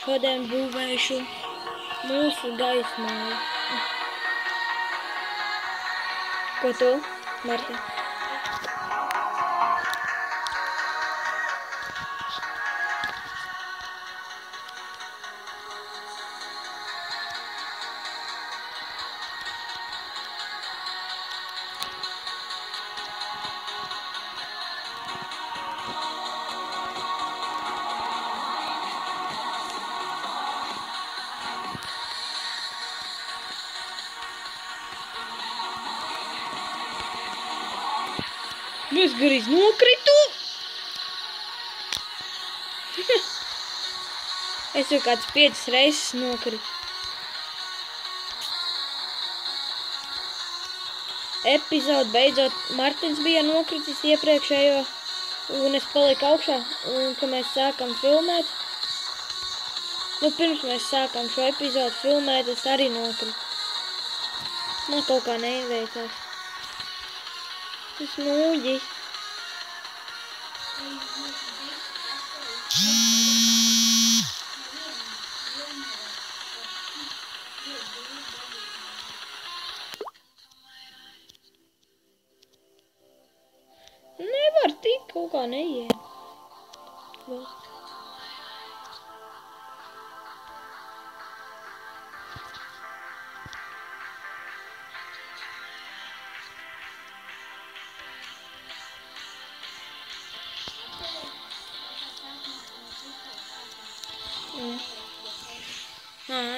Šodien būvēšu mūsu gaismāju. Ko tu, Marta? Es gandrīz nokritu! Es jau kāds 5 reizes nokritu. Epizode beidzot, Martins bija nokritis iepriekšējo, un es paliku augšā, un kad mēs sākam filmēt, pirms mēs sākam šo epizodu filmēt, es arī nokritu. Man kaut kā neieveicās. Tas mūģis. Nevar tik, kaut kā neiet.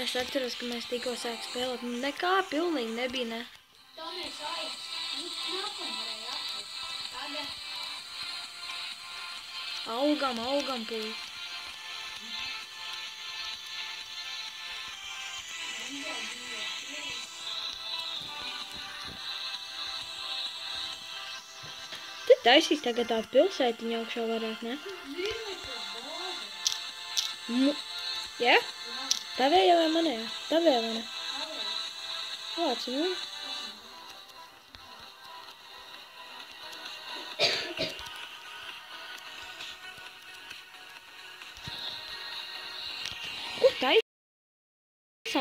Es atceros, ka mēs tikko sāk spēlēt. Nekā pilnīgi nebija, ne? Augam pūs. Te taisīs tagad tādu pilsētiņu augšā varētu, ne? Jā? Tavējā vai manējā? Tavējā vai ne? Vārds, Ko taisā?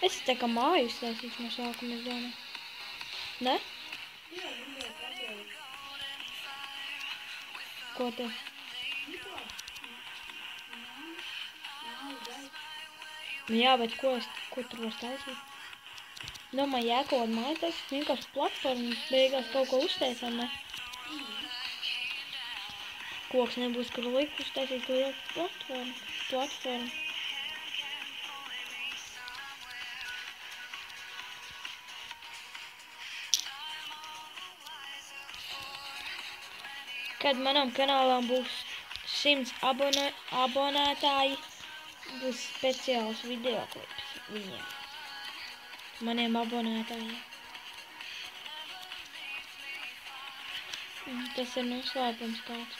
Es tā kā māju uztaisīšu no sākuma, es domāju. Ne? Ko te? Jā, bet ko tur var taisīt? Domāju, jēkot māju taisīt, vienkārši platformu, beigās kaut ko uztaisām, ne? Koks nebūs, kur likt uztaisīt lielu platformu. Kad manam kanālam būs 100 abonētāji, būs speciāls videoklips viņiem. Maniem abonētājiem. Tas ir noslēpums kāds.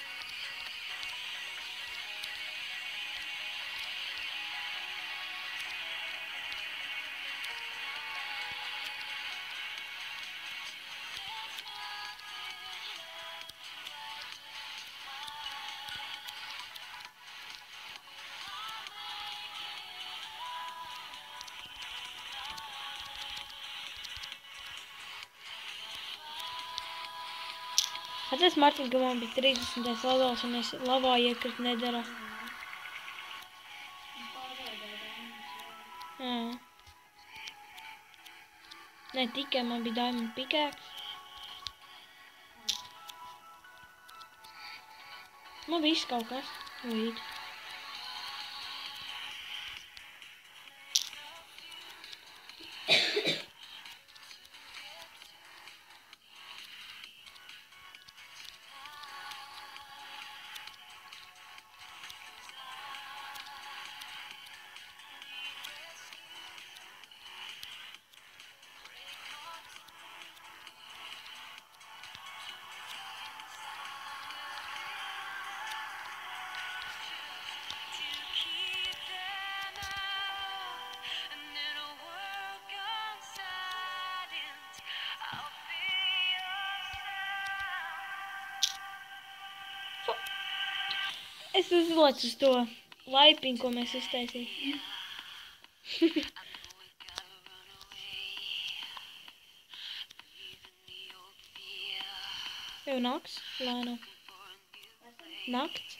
Atceries, Martin, ka man bija 30. levels un es lavā iekrist nedara. Jā. Ne tikai, man bija diamond pickaxe. Man viss kaut kas. Līdz. Es uzlaicu uz to laipiņu, ko mēs iztaisīsim. Jau nakts, lēnām. Nakts.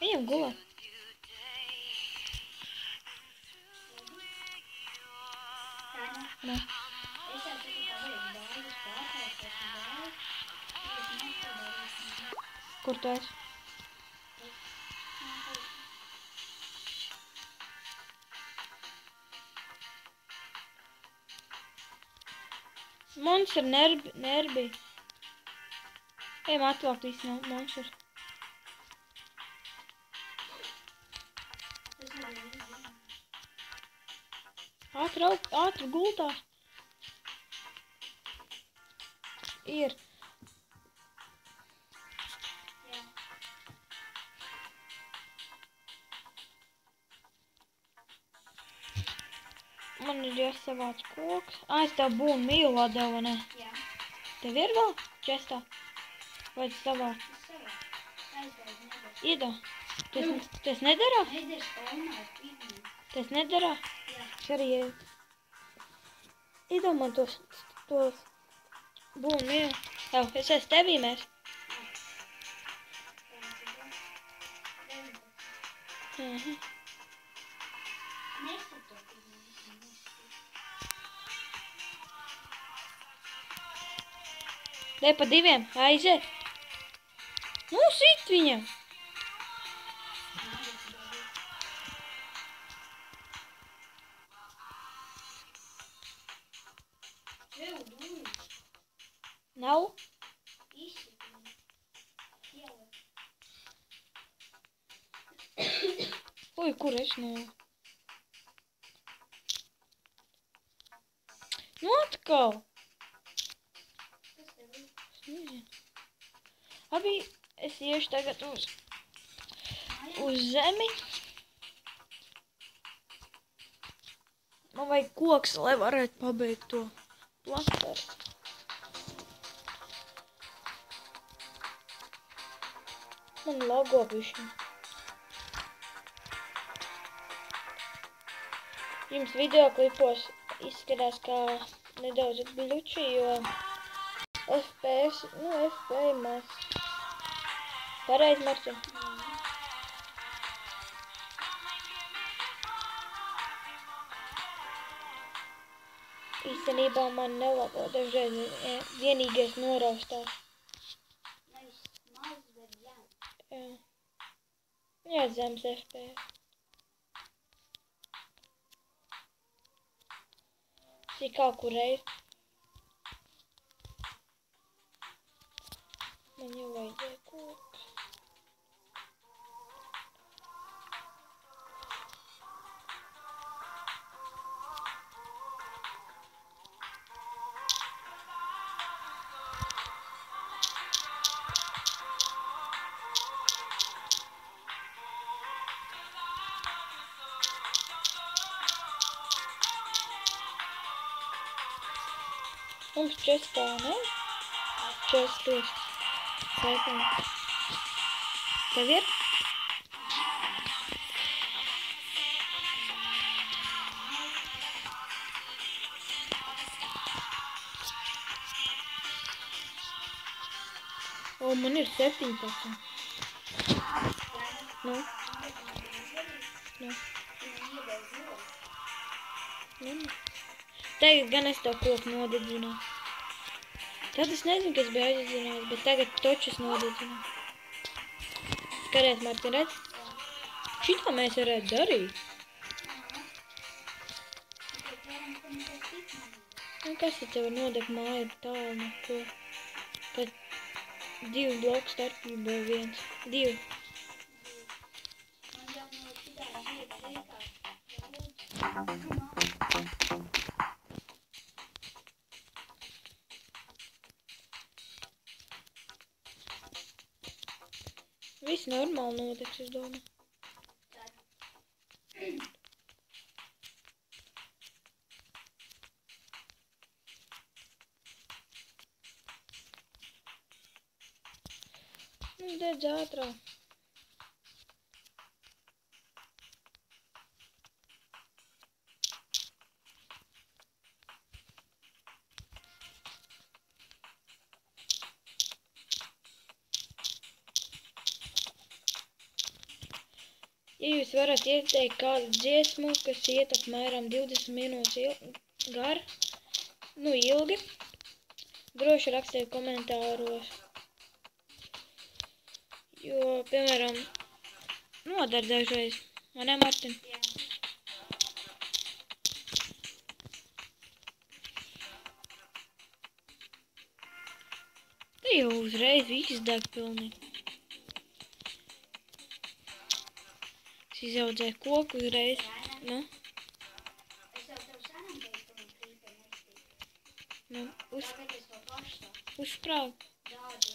Ejam gulēt. Nē. Kur tu esi? Monster nerbi. Ejam atvēlkt visu no monster. Ātri gultā. Ir. Man ir jāsavāc koks. Es tev būnu mīlu atdevu, vai ne? Jā. Tev ir vēl čestā? Vai tas tavā? Tas savā. Aizvaiz nedara. Iedā. Tas nedara? Nedara spalmā, pīdni. Tas nedara? Jā. Es arī iedomā tos būnu mīlu. Jau, es esmu tevī mēs. Dei pa diviem, aiziet. Nu, sit viņam. Nav? Ui, kur es nav? Nu, atkal. Abi, es iešu tagad uz zemi. Man vajag koks, lai varētu pabeigt to plasteru. Man logo bišķi. Jums videoklipos izskatās kā nedaudz gluči, jo FPS, FP maz. Pareizi, Marci? Īstenībā man nelabo dažreiz vienīgais noraustās. Nevis maz, bet zem. Jā. Jā, zems FPS. Cik kā kur reiz. Man jau vajadzēja koks. Mums čestā, ne? Čestos. Sveikam. Tev ir? O, man ir 17. Nu? Nu? Tagad gan es to koku nodedzināju. Tad es nezinu, kas bija aizdedzinājis, bet tagad točus nodedzināju. Skaties, Martin, redz? Šitā mēs varētu darīt. Nu, kas tad tev nodeg māju tālu no ko? Pat 2 bloku starpība vai 1? 2. Man jau no šitā ziet veikā. Viss normāli nodegs, es domāju. Dedz ātrāk. Ja jūs varat ieteikt kādu dziesmu, kas iet apmēram 20 minūtes ilgi, droši rakstiet komentāros. Jo, piemēram, nodar dažreiz, vai ne, Martin? Jā. Te jau uzreiz viss deg pilnīgi. Es izaudzēju koku uzreiz. Nu, Es jau tev senam teicu, ka man krīpē neiztīk. nu, Tagad es to pašu saku. uzsprāgu. Dādi.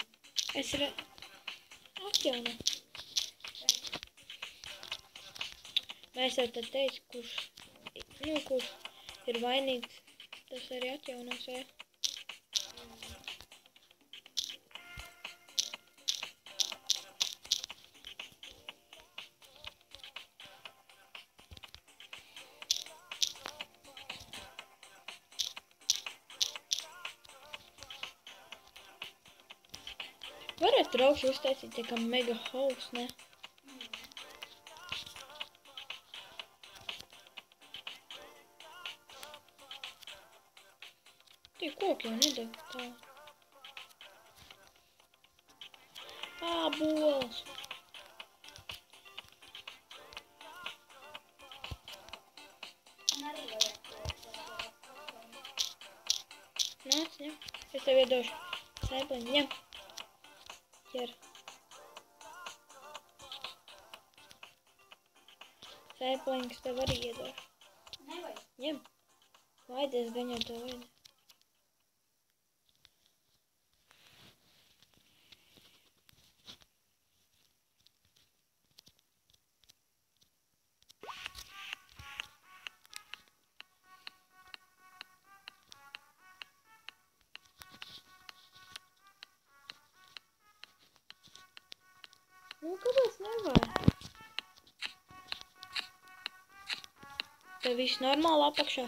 Es atjaunu. Mēs jau tad teicu, kurš ir vainīgs, tas arī atjaunos, vai? Varat traukšu uztaisīt tā kā mega house, ne? Tie koki jau nedeg tā. Bols. Man arī vajag to. Nāc, ņem. Es tev iedošu. Sēbliņu, ņem. Ķer. Sēbliņus tev arī iedošu. Nevajag. Ņem. Vajadzēs gan jau tev vajadzēs. Nu, kāpēc nevar? Tev viss normāli apakšā?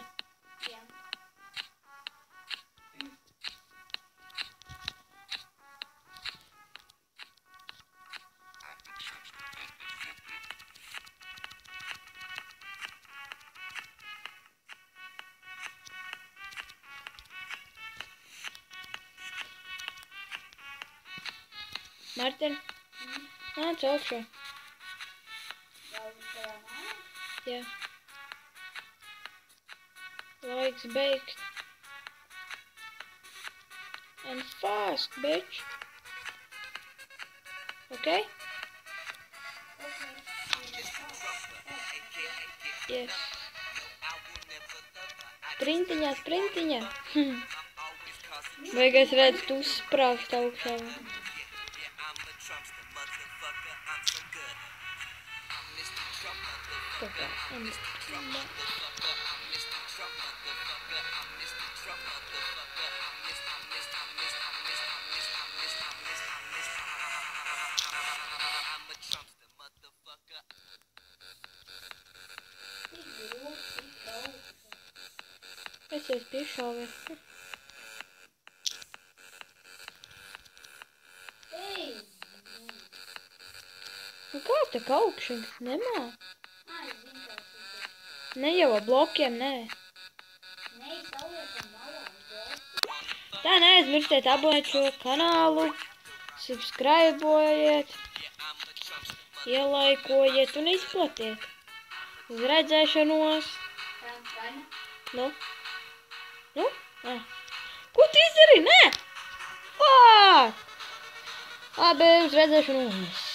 Jā. Martin, nāc augšā. Vēl uz tavā māja? Jā. Laiks beigt. And fast, bitch. Okay? Yes. Sprintiņā, sprintiņā. Beigās redz, tu uzsprāgst augšā. Es jau piešāvēs. Ei! Nu kā tā augšana? Nemā? Es zinu, kā tas ir. Ne jau ar blokiem, nē. Neizstāviet un malā uz bloku. Tā neaizmirstiet abonēt šo kanālu, subscribojiet, ielaikojiet un izplatiet. Uz redzēšanos. Tā, vai ne? Nu? Nu? Nē. Ko tu izdarīji? Nē! Fuck! Labi, uz redzēšanos.